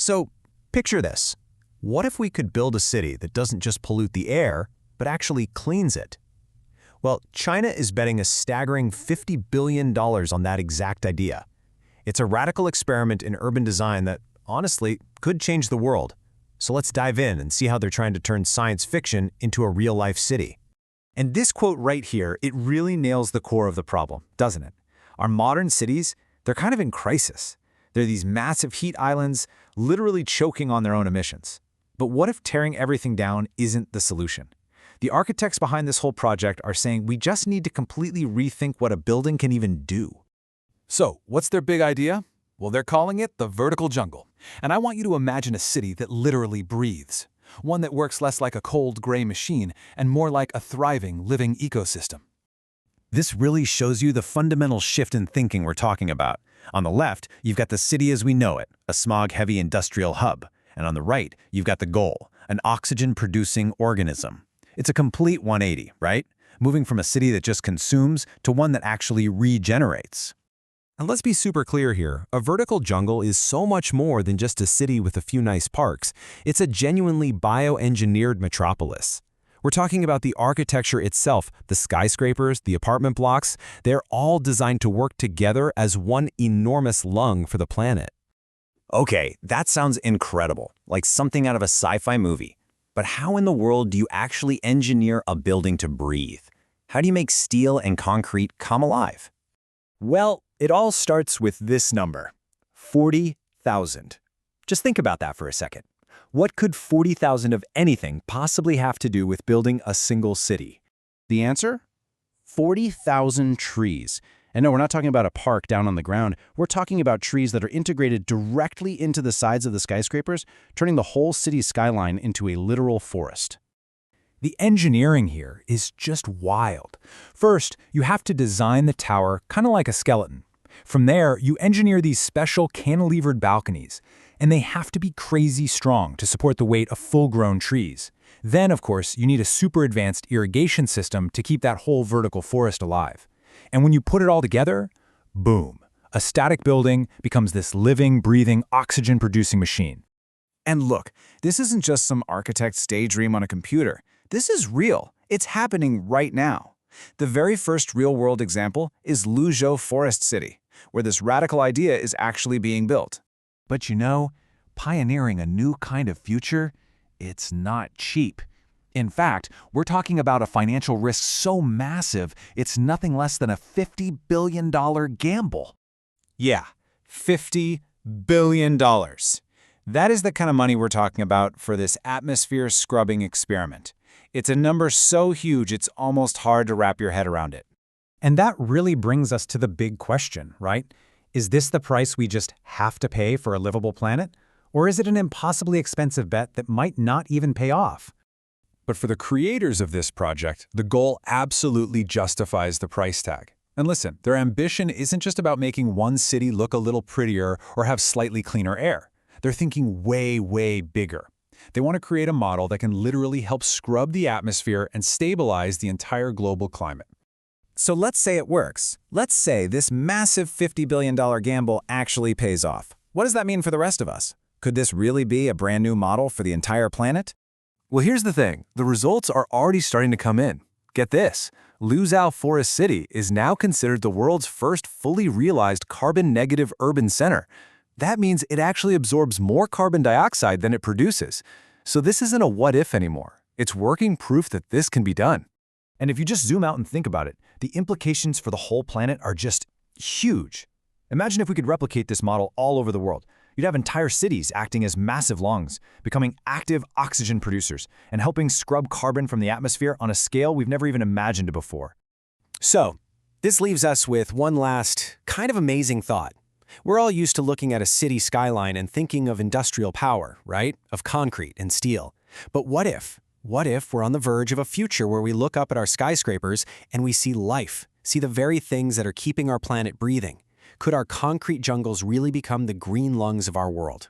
So, picture this. What if we could build a city that doesn't just pollute the air, but actually cleans it? Well, China is betting a staggering $50 billion on that exact idea. It's a radical experiment in urban design that, honestly, could change the world. So let's dive in and see how they're trying to turn science fiction into a real-life city. And this quote right here, it really nails the core of the problem, doesn't it? Our modern cities, they're kind of in crisis. They're these massive heat islands, literally choking on their own emissions. But what if tearing everything down isn't the solution? The architects behind this whole project are saying we just need to completely rethink what a building can even do. So, what's their big idea? Well, they're calling it the vertical jungle. And I want you to imagine a city that literally breathes. One that works less like a cold, gray machine and more like a thriving, living ecosystem. This really shows you the fundamental shift in thinking we're talking about. On the left, you've got the city as we know it, a smog-heavy industrial hub. And on the right, you've got the goal, an oxygen-producing organism. It's a complete 180, right? Moving from a city that just consumes to one that actually regenerates. And let's be super clear here, a vertical jungle is so much more than just a city with a few nice parks. It's a genuinely bioengineered metropolis. We're talking about the architecture itself, the skyscrapers, the apartment blocks. They're all designed to work together as one enormous lung for the planet. Okay, that sounds incredible, like something out of a sci-fi movie. But how in the world do you actually engineer a building to breathe? How do you make steel and concrete come alive? Well, it all starts with this number, 40,000. Just think about that for a second. What could 40,000 of anything possibly have to do with building a single city? The answer? 40,000 trees. And no, we're not talking about a park down on the ground. We're talking about trees that are integrated directly into the sides of the skyscrapers, turning the whole city's skyline into a literal forest. The engineering here is just wild. First, you have to design the tower kind of like a skeleton. From there, you engineer these special cantilevered balconies, and they have to be crazy strong to support the weight of full-grown trees. Then, of course, you need a super advanced irrigation system to keep that whole vertical forest alive. And when you put it all together, boom, a static building becomes this living, breathing, oxygen-producing machine. And look, this isn't just some architect's daydream on a computer. This is real. It's happening right now. The very first real-world example is Liuzhou Forest City, where this radical idea is actually being built. But you know, pioneering a new kind of future, it's not cheap. In fact, we're talking about a financial risk so massive, it's nothing less than a $50 billion gamble. Yeah, $50 billion. That is the kind of money we're talking about for this atmosphere scrubbing experiment. It's a number so huge it's almost hard to wrap your head around it. And that really brings us to the big question, right? Is this the price we just have to pay for a livable planet? Or is it an impossibly expensive bet that might not even pay off? But for the creators of this project, the goal absolutely justifies the price tag. And listen, their ambition isn't just about making one city look a little prettier or have slightly cleaner air. They're thinking way, way bigger. They want to create a model that can literally help scrub the atmosphere and stabilize the entire global climate. So let's say it works. Let's say this massive $50 billion gamble actually pays off. What does that mean for the rest of us? Could this really be a brand new model for the entire planet? Well, here's the thing. The results are already starting to come in. Get this. Liuzhou Forest City is now considered the world's first fully realized carbon-negative urban center. That means it actually absorbs more carbon dioxide than it produces. So this isn't a what-if anymore. It's working proof that this can be done. And if you just zoom out and think about it, the implications for the whole planet are just huge. Imagine if we could replicate this model all over the world. You'd have entire cities acting as massive lungs, becoming active oxygen producers, and helping scrub carbon from the atmosphere on a scale we've never even imagined before. So, this leaves us with one last, kind of amazing thought. We're all used to looking at a city skyline and thinking of industrial power, right? Of concrete and steel. But what if? What if we're on the verge of a future where we look up at our skyscrapers and we see life, see the very things that are keeping our planet breathing? Could our concrete jungles really become the green lungs of our world?